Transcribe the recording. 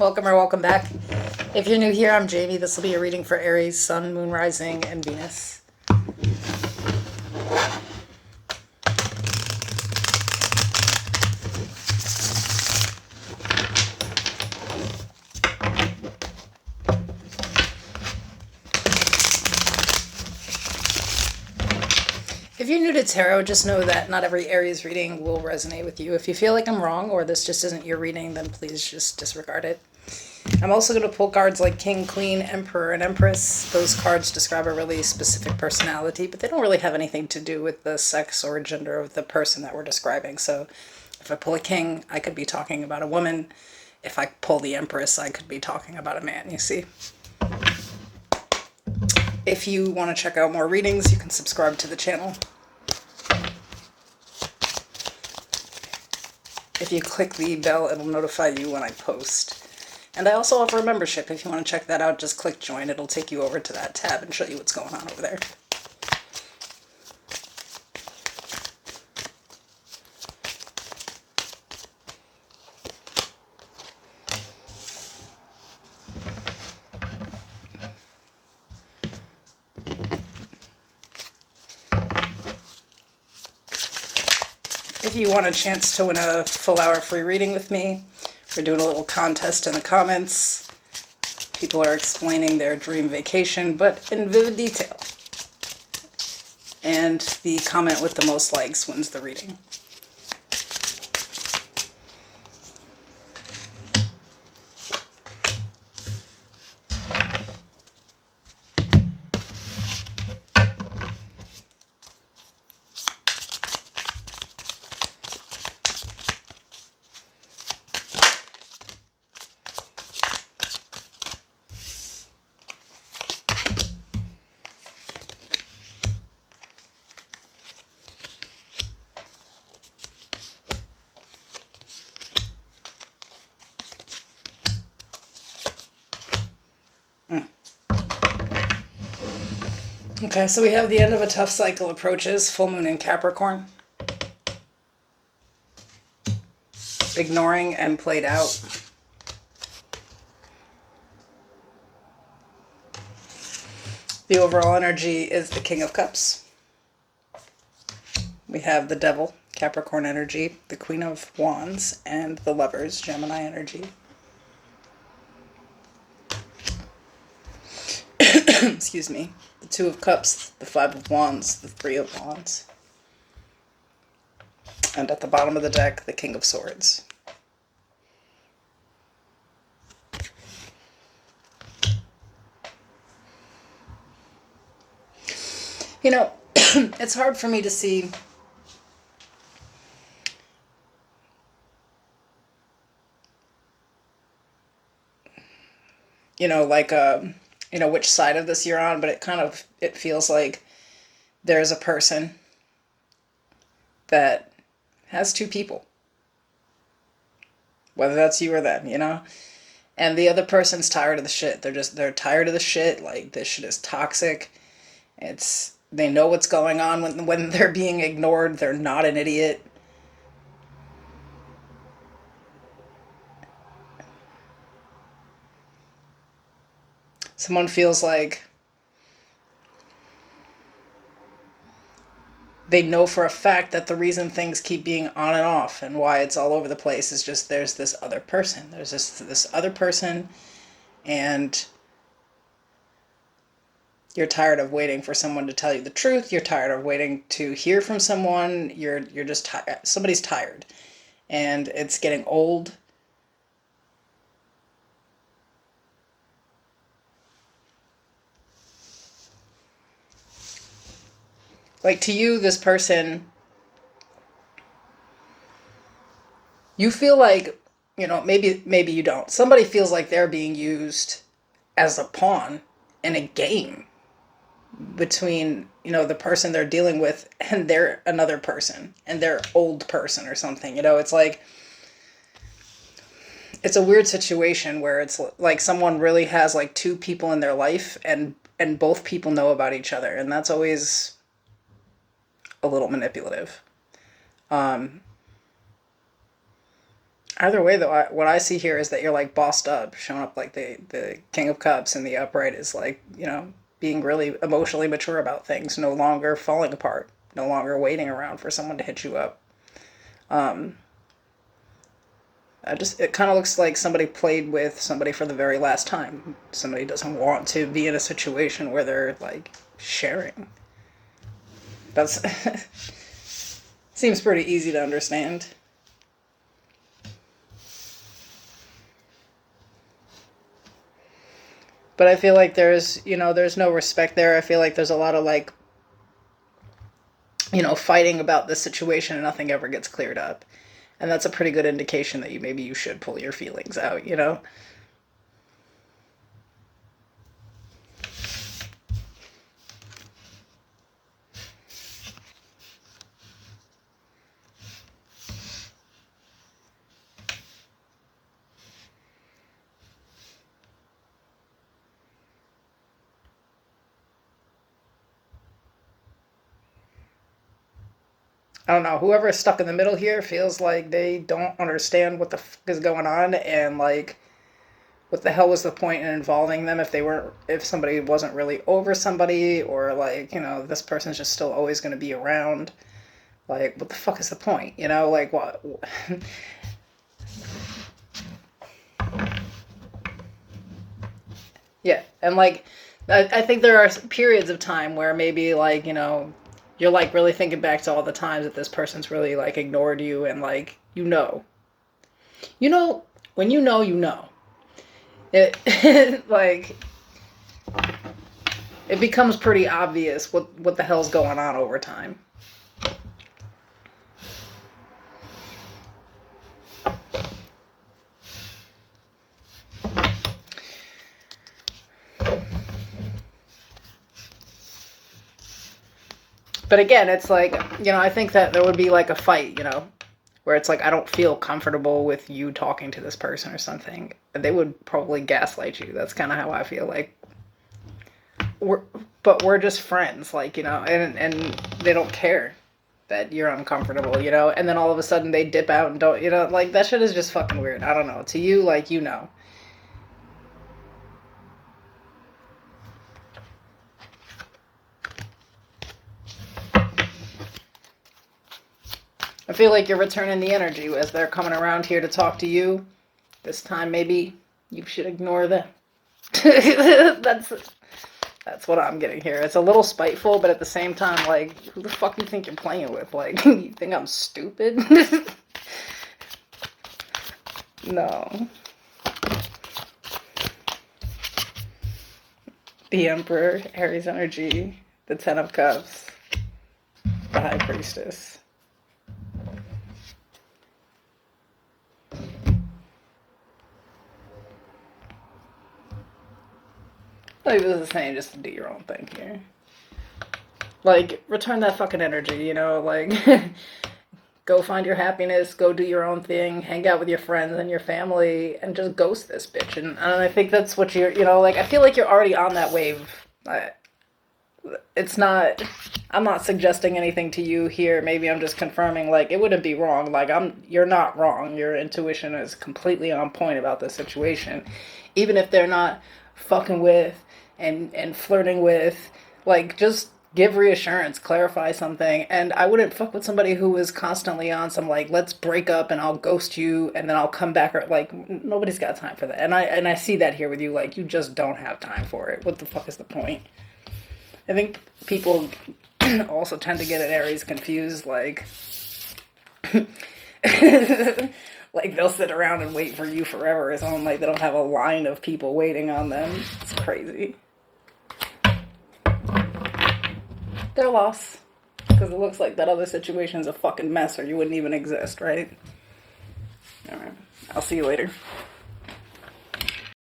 Welcome or welcome back. If you're new here, I'm Jamie. This will be a reading for Aries, Sun, Moon, Rising, and Venus. If you're new to tarot, just know that not every Aries reading will resonate with you. If you feel like I'm wrong or this just isn't your reading, then please just disregard it. I'm also going to pull cards like King, Queen, Emperor, and Empress. Those cards describe a really specific personality, but they don't really have anything to do with the sex or gender of the person that we're describing. So if I pull a King, I could be talking about a woman. If I pull the Empress, I could be talking about a man, you see. If you want to check out more readings, you can subscribe to the channel. If you click the bell, it'll notify you when I post. And I also offer a membership. If you want to check that out, just click join. It'll take you over to that tab and show you what's going on over there. If you want a chance to win a full hour free reading with me, we're doing a little contest in the comments. People are explaining their dream vacation, but in vivid detail. And the comment with the most likes wins the reading. Okay, so we have the end of a tough cycle approaches, full moon in Capricorn. Ignoring and played out. The overall energy is the King of Cups. We have the Devil, Capricorn energy, the Queen of Wands, and the Lovers, Gemini energy. Excuse me. The Two of Cups, the Five of Wands, the Three of Wands. And at the bottom of the deck, the King of Swords. You know, it's hard for me to see like which side of this you're on, but it feels like there's a person that has two people, whether that's you or them, and the other person's tired of the shit. They're tired of the shit. Like, this shit is toxic. They know what's going on when they're being ignored. They're not an idiot. Someone feels like they know for a fact that the reason things keep being on and off and why it's all over the place is just there's this other person. There's this other person, and you're tired of waiting for someone to tell you the truth. You're tired of waiting to hear from someone. You're just tired. Somebody's tired, and it's getting old. Like, to you, this person, you feel like, maybe you don't. Somebody feels like they're being used as a pawn in a game between, the person they're dealing with and they're another person and they're old person or something. It's like, it's a weird situation where it's like someone really has like two people in their life, and both people know about each other, and that's always a little manipulative. Either way, though, what I see here is that you're like bossed up, showing up like the King of Cups, and the upright is like, being really emotionally mature about things, no longer falling apart, no longer waiting around for someone to hit you up. It kind of looks like somebody played with somebody for the very last time. Somebody doesn't want to be in a situation where they're like sharing. That's seems pretty easy to understand. But I feel like there's no respect there. I feel like there's a lot of like, fighting about this situation and nothing ever gets cleared up. And that's a pretty good indication that maybe you should pull your feelings out. I don't know. Whoever's stuck in the middle here feels like they don't understand what the fuck is going on, and like, what the hell was the point in involving them if somebody wasn't really over somebody, or like, this person's just still always going to be around. Like, what the fuck is the point? Like, what? Yeah, and like, I think there are periods of time where maybe like, you're like really thinking back to all the times that this person's really like ignored you, and like, when it like, it becomes pretty obvious what the hell's going on over time. But again, it's like, I think that there would be like a fight, where it's like, I don't feel comfortable with you talking to this person or something. They would probably gaslight you. That's kind of how I feel like. We're just friends, like, and they don't care that you're uncomfortable, and then all of a sudden they dip out and don't, like, that shit is just fucking weird. I don't know. To you, like, I feel like you're returning the energy as they're coming around here to talk to you. This time, maybe you should ignore them. That's what I'm getting here. It's a little spiteful, but at the same time, like, who the fuck do you think you're playing with? Like, you think I'm stupid? No. The Emperor, Aries energy, the Ten of Cups, the High Priestess. Like, this is saying just to do your own thing here. Like, return that fucking energy, like, go find your happiness, go do your own thing, hang out with your friends and your family, and just ghost this bitch. And I think that's what you're, like, I feel like you're already on that wave. I'm not suggesting anything to you here. Maybe I'm just confirming, like, it wouldn't be wrong. Like, you're not wrong. Your intuition is completely on point about this situation. Even if they're not fucking with and flirting with, like, just give reassurance, clarify something. And I wouldn't fuck with somebody who was constantly on some, like, let's break up and I'll ghost you and then I'll come back. Or, like, nobody's got time for that. And I see that here with you. Like, you just don't have time for it. What the fuck is the point? I think people also tend to get an Aries confused, like, like, they'll sit around and wait for you forever. It's on, like, they don't have a line of people waiting on them. It's crazy. Their loss. Because it looks like that other situation's a fucking mess or you wouldn't even exist, right? Alright. I'll see you later.